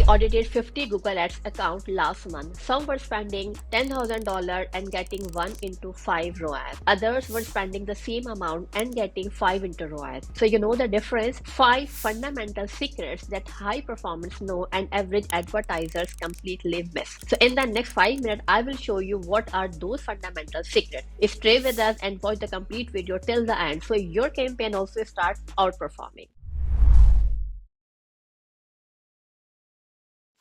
audited 50 Google Ads accounts last month. Some were spending $10,000 and getting 1 into 5 ROAS. Others were spending the same amount and getting 5 into ROAS. So you know the difference? 5 fundamental secrets that high performers know and average advertisers completely miss. So in the next 5 minutes, I will show you what are those fundamental secrets. Stay with us and watch the complete video till the end so your campaign also starts outperforming.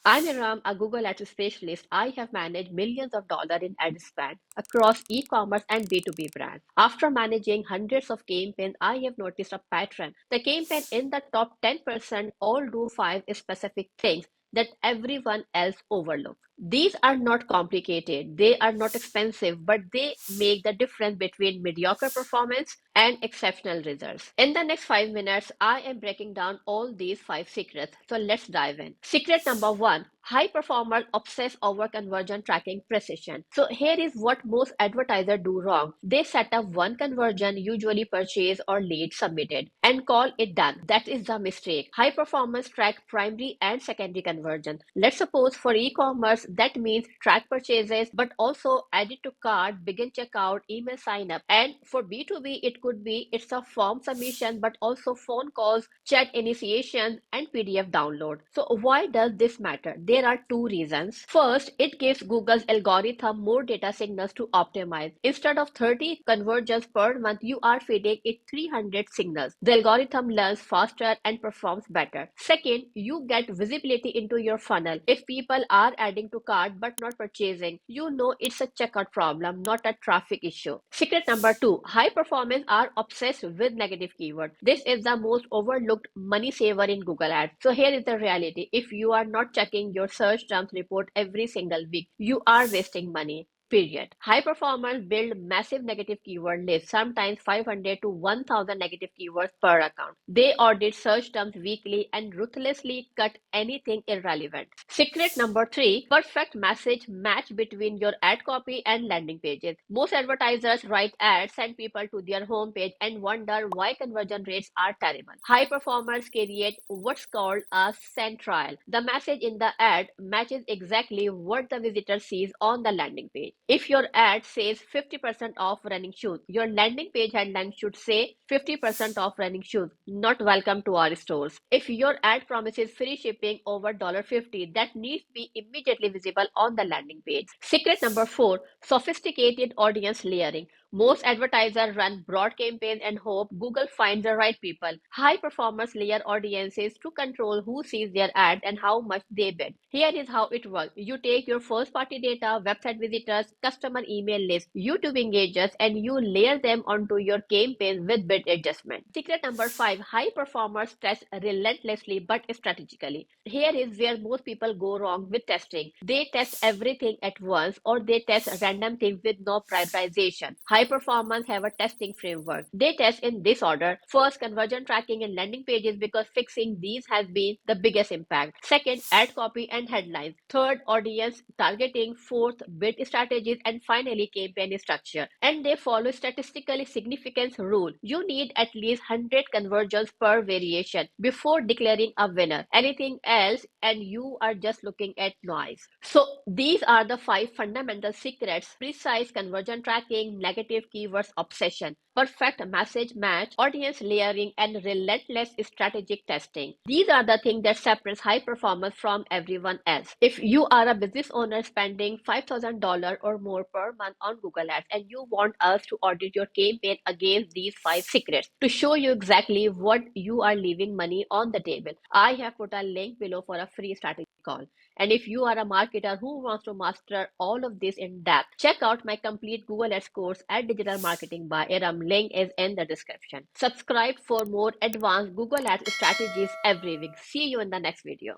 I'm Iram, a Google Ads specialist. I have managed millions of dollars in ad spend across e-commerce and B2B brands. After managing hundreds of campaigns, I have noticed a pattern. The campaign in the top 10% all do 5 specific things that everyone else overlooks. These are not complicated, they are not expensive, but they make the difference between mediocre performance and exceptional results. In the next 5 minutes, I am breaking down all these 5 secrets. So let's dive in. Secret number 1: high performers obsess over conversion tracking precision. So here is what most advertisers do wrong. They set up one conversion, usually purchase or lead submitted, and call it done. That is the mistake. High performance track primary and secondary conversion. Let's suppose for e-commerce that means track purchases but also add it to cart, begin checkout, email sign up. And for B2B it could be it's a form submission but also phone calls, chat initiation and PDF download. So why does this matter? There are 2 reasons. First, it gives Google's algorithm more data signals to optimize. Instead of 30 conversions per month, you are feeding it 300 signals. The algorithm learns faster and performs better. Second, you get visibility into your funnel. If people are adding to cart but not purchasing, you know it's a checkout problem, not a traffic issue. Secret number 2: high performance are obsessed with negative keywords. This is the most overlooked money saver in Google Ads. So here is the reality. If you are not checking your search terms report every single week, you are wasting money. Period. High performers build massive negative keyword lists, sometimes 500 to 1000 negative keywords per account. They audit search terms weekly and ruthlessly cut anything irrelevant. Secret number 3: perfect message match between your ad copy and landing pages. Most advertisers write ads, send people to their homepage, and wonder why conversion rates are terrible. High performers create what's called a centrile. The message in the ad matches exactly what the visitor sees on the landing page. If your ad says 50% off running shoes, your landing page headline should say 50% off running shoes, not welcome to our stores. If your ad promises free shipping over $50, that needs to be immediately visible on the landing page. Secret number 4: sophisticated audience layering. Most advertisers run broad campaigns and hope Google finds the right people. High performers layer audiences to control who sees their ad and how much they bid. Here is how it works. You take your first party data, website visitors, customer email list, YouTube engagers, and you layer them onto your campaign with bid adjustment. Secret number 5: high performers test relentlessly but strategically. Here is where most people go wrong with testing. They test everything at once or they test random things with no prioritization. High performance have a testing framework. They test in this order. First, conversion tracking and landing pages because fixing these has been the biggest impact. Second, ad copy and headlines. Third, audience targeting. Fourth, bid strategies. And finally, campaign structure. And they follow statistically significance rule. You need at least 100 conversions per variation before declaring a winner. Anything else and you are just looking at noise. So these are the 5 fundamental secrets: precise conversion tracking, negative keywords obsession, perfect message match, audience layering, and relentless strategic testing. These are the things that separates high performance from everyone else. If you are a business owner spending $5,000 or more per month on Google Ads and you want us to audit your campaign against these 5 secrets to show you exactly what you are leaving money on the table, I have put a link below for a free strategy call. And if you are a marketer who wants to master all of this in depth, check out my complete Google Ads course at Digital Marketing by Iram. Link is in the description. Subscribe for more advanced Google Ads strategies every week. See you in the next video.